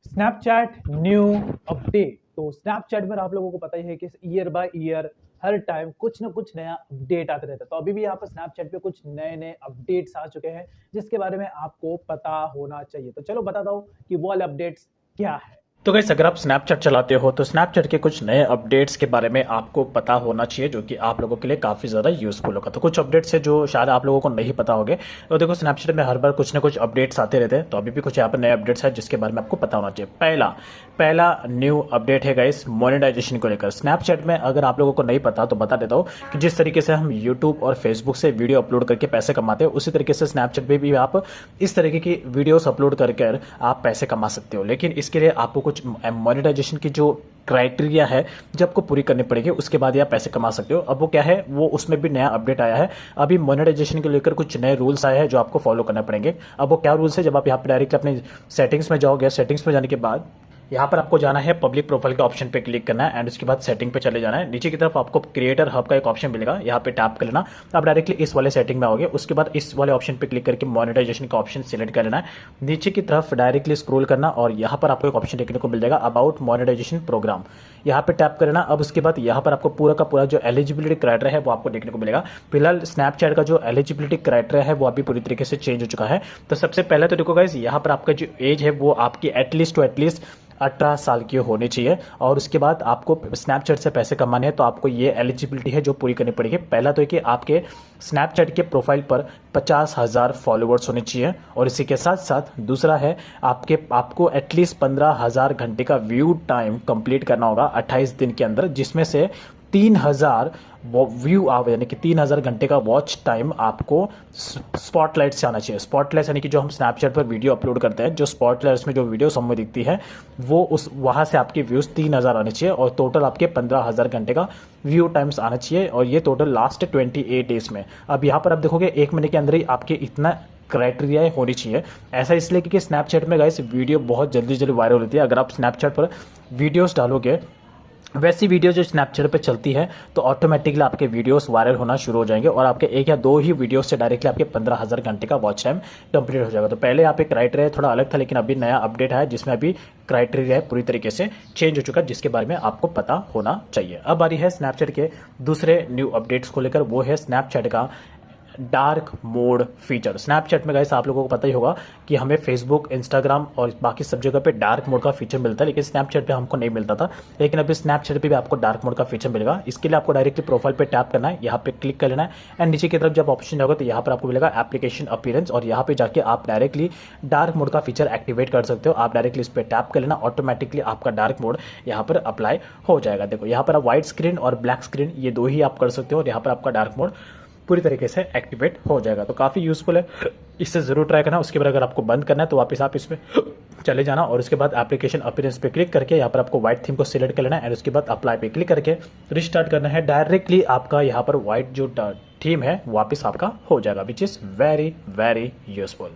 Snapchat new update. तो Snapchat पर आप लोगों को पता ही है कि year by year her time कुछ ना कुछ नया अपडेट आते रहता है। तो अभी भी यहाँ पर स्नैपचैट पे कुछ नए नए अपडेट्स आ चुके हैं जिसके बारे में आपको पता होना चाहिए। तो चलो बताता हूँ कि वो वाले अपडेट्स क्या है। तो गाइस अगर आप स्नैपचैट चलाते हो तो स्नैपचैट के कुछ नए अपडेट्स के बारे में आपको पता होना चाहिए जो कि आप लोगों के लिए काफ़ी ज़्यादा यूज़फुल होगा। तो कुछ अपडेट्स है जो शायद आप लोगों को नहीं पता होंगे। तो देखो स्नैपचैट में हर बार कुछ ना कुछ अपडेट्स आते रहते हैं। तो अभी भी कुछ यहाँ पर नए अपडेट्स है जिसके बारे में आपको पता होना चाहिए। पहला पहला न्यू अपडेट है गाइस मोनेटाइजेशन को लेकर। स्नैपचैट में अगर आप लोगों को नहीं पता तो बता देता हूँ कि जिस तरीके से हम यूट्यूब और फेसबुक से वीडियो अपलोड करके पैसे कमाते हैं उसी तरीके से स्नैपचैट पे भी आप इस तरीके की वीडियोस अपलोड कर आप पैसे कमा सकते हो। लेकिन इसके लिए आपको कुछ मोनेटाइजेशन की जो क्राइटेरिया है जो आपको पूरी करनी पड़ेगी उसके बाद ही आप पैसे कमा सकते हो। अब वो क्या है वो उसमें भी नया अपडेट आया है। अभी मोनेटाइजेशन को लेकर कुछ नए रूल्स आए हैं जो आपको फॉलो करना पड़ेंगे। अब वो क्या रूल्स है, जब आप यहाँ पे डायरेक्टली अपने सेटिंग्स में जाओगे, सेटिंग्स में जाने के बाद यहाँ पर आपको जाना है पब्लिक प्रोफाइल के ऑप्शन पे क्लिक करना है एंड उसके बाद सेटिंग पे चले जाना है। नीचे की तरफ आपको क्रिएटर हब का एक ऑप्शन मिलेगा, यहाँ पे टैप कर लेना। आप डायरेक्टली इस वाले सेटिंग में आओगे, उसके बाद इस वाले ऑप्शन पे क्लिक करके मोनेटाइजेशन का ऑप्शन सिलेक्ट कर लेना है। नीचे की तरफ डायरेक्टली स्क्रॉल करना और यहाँ पर आपको एक ऑप्शन देखने को मिल जाएगा अबाउट मोनेटाइजेशन प्रोग्राम, यहाँ पे टैप करना। अब उसके बाद यहाँ पर आपको पूरा का पूरा जो एलिजिबिलिटी क्राइटेरिया है वो आपको देखने को मिलेगा। फिलहाल स्नैपचैट का जो एलिजिबिलिटी क्राइटेरिया है वो अभी पूरी तरीके से चेंज हो चुका है। तो सबसे पहले तो देखो गाइस यहाँ पर आपका जो एज है वो आपकी एटलीस्ट 18 साल की होनी चाहिए और उसके बाद आपको स्नैपचैट से पैसे कमाने हैं तो आपको ये एलिजिबिलिटी है जो पूरी करनी पड़ेगी। पहला तो है कि आपके स्नैपचैट के प्रोफाइल पर 50,000 फॉलोअर्स होने चाहिए और इसी के साथ साथ दूसरा है आपको एटलीस्ट 15,000 घंटे का व्यू टाइम कंप्लीट करना होगा 28 दिन के अंदर, जिसमें से 3,000 व्यू आवे यानी कि 3,000 घंटे का वॉच टाइम आपको स्पॉटलाइट से आना चाहिए। स्पॉटलाइट यानी कि जो हम स्नैपचैट पर वीडियो अपलोड करते हैं, जो स्पॉटलाइट्स में जो वीडियो हमें दिखती है वो उस वहां से आपके व्यूज 3,000 आने चाहिए और टोटल आपके 15,000 घंटे का व्यू टाइम्स आना चाहिए और ये टोटल लास्ट 28 डेज में। अब यहाँ पर आप देखोगे 1 महीने के अंदर ही आपके इतना क्राइटेरिया होनी चाहिए। ऐसा इसलिए क्योंकि स्नैपचैट में गाइस वीडियो बहुत जल्दी जल्दी वायरल होती है। अगर आप स्नैपचैट पर वीडियोस डालोगे, वैसी वीडियो जो स्नैपचैट पे चलती है तो ऑटोमेटिकली आपके वीडियोस वायरल होना शुरू हो जाएंगे और आपके 1 या 2 ही वीडियोस से डायरेक्टली आपके 15,000 घंटे का वॉच टाइम कंप्लीट हो जाएगा। तो पहले यहाँ पे क्राइटेरिया थोड़ा अलग था लेकिन अभी नया अपडेट है जिसमें अभी क्राइटेरिया पूरी तरीके से चेंज हो चुका है जिसके बारे में आपको पता होना चाहिए। अब आ रही है स्नैपचैट के दूसरे न्यू अपडेट्स को लेकर, वो है स्नैपचैट का डार्क मोड फीचर। स्नैपचैट में गाइस आप लोगों को पता ही होगा कि हमें फेसबुक, इंस्टाग्राम और बाकी सब जगह पे डार्क मोड का फीचर मिलता है लेकिन स्नैपचैट पे हमको नहीं मिलता था। लेकिन अभी स्नैपचैट पे भी आपको डार्क मोड का फीचर मिलेगा। इसके लिए आपको डायरेक्टली प्रोफाइल पे टैप करना है, यहाँ पे क्लिक कर लेना है एंड नीचे की तरफ जब ऑप्शन जाओगे तो यहाँ पर आपको मिलेगा एप्लीकेशन अपीयरेंस और यहाँ पे जाके आप डायरेक्टली डार्क मोड का फीचर एक्टिवेट कर सकते हो। आप डायरेक्टली इस पर टैप कर लेना, ऑटोमेटिकली आपका डार्क मोड यहाँ पर अप्लाई हो जाएगा। देखो यहाँ पर आप व्हाइट स्क्रीन और ब्लैक स्क्रीन ये दो ही आप कर सकते हो और यहाँ पर आपका डार्क मोड पूरी तरीके से एक्टिवेट हो जाएगा। तो काफ़ी यूजफुल है, इससे ज़रूर ट्राई करना। उसके बाद अगर आपको बंद करना है तो वापस आप इसमें चले जाना और उसके बाद एप्लीकेशन अपीयरेंस पे क्लिक करके यहाँ पर आपको व्हाइट थीम को सिलेक्ट कर लेना है और उसके बाद अप्लाई पे क्लिक करके रिस्टार्ट करना है। डायरेक्टली आपका यहाँ पर व्हाइट जो थीम है वापस आपका हो जाएगा, which is very very useful.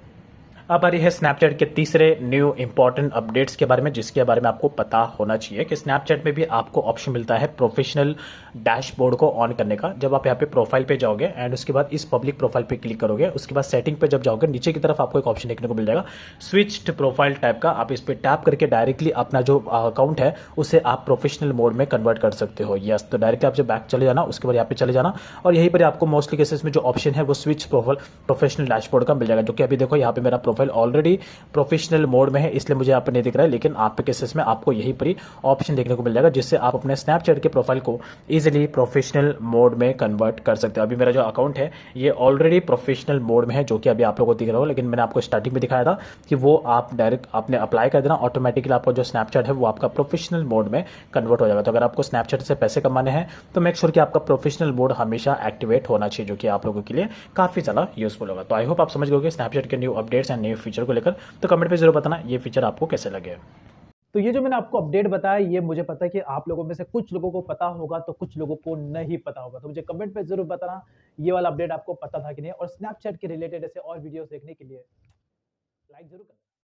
अब आ रही है स्नैपचैट के तीसरे न्यू इंपॉर्टेंट अपडेट्स के बारे में जिसके बारे में आपको पता होना चाहिए कि स्नैपचैट में भी आपको ऑप्शन मिलता है प्रोफेशनल डैशबोर्ड को ऑन करने का। जब आप यहाँ पे प्रोफाइल पे जाओगे एंड उसके बाद इस पब्लिक प्रोफाइल पे क्लिक करोगे, उसके बाद सेटिंग पे जब जाओगे नीचे की तरफ आपको एक ऑप्शन देखने को मिल जाएगा स्विच्ड प्रोफाइल टाइप का। आप इस पर टैप करके डायरेक्टली अपना जो अकाउंट है उसे आप प्रोफेशनल मोड में कन्वर्ट कर सकते हो। यस, तो डायरेक्टली आप जब बैक चले जाना उसके बाद यहाँ पे चले जाना और यहीं पर आपको मोस्टली केसेस में जो ऑप्शन है वो स्विच प्रोफेशनल डैशबोर्ड का मिल जाएगा, जो कि अभी देखो यहाँ पे मेरा प्रोफाइल ऑलरेडी प्रोफेशनल मोड में है इसलिए मुझे यहाँ पर नहीं दिख रहा है। लेकिन आपके केसेस में आपको यही पर ऑप्शन देखने को मिल जाएगा जिससे आप अपने स्नैपचैट के प्रोफाइल को इजीली प्रोफेशनल मोड में कन्वर्ट कर सकते हो। अभी मेरा जो अकाउंट है ये ऑलरेडी प्रोफेशनल मोड में है जो कि अभी आप लोगों को दिख रहा हो, लेकिन मैंने आपको स्टार्टिंग में दिखाया था कि वो आप डायरेक्ट आपने अप्लाई कर देना, ऑटोमेटिकली आपका जो स्नैपचैट है वो आपका प्रोफेशनल मोड में कन्वर्ट हो जाएगा। तो अगर आपको स्नैपचैट से पैसे कमाने हैं तो मेक श्योर कि आपका प्रोफेशनल मोड हमेशा एक्टिवेट होना चाहिए, जो कि आप लोगों के लिए काफी ज्यादा यूजफुल होगा। तो आई होप आप समझ गए स्नैपचैट के new updates and new feature को लेकर। तो कमेंट पे जरूर बताना ये फीचर आपको कैसे लगे। तो ये जो मैंने आपको अपडेट बताया ये मुझे पता है कि आप लोगों में से कुछ लोगों को पता होगा तो कुछ लोगों को नहीं पता होगा। तो मुझे कमेंट पे जरूर बताना ये वाला अपडेट आपको पता था कि नहीं, और स्नैपचैट के रिलेटेड ऐसे और वीडियोस देखने के लिए लाइक जरूर करना।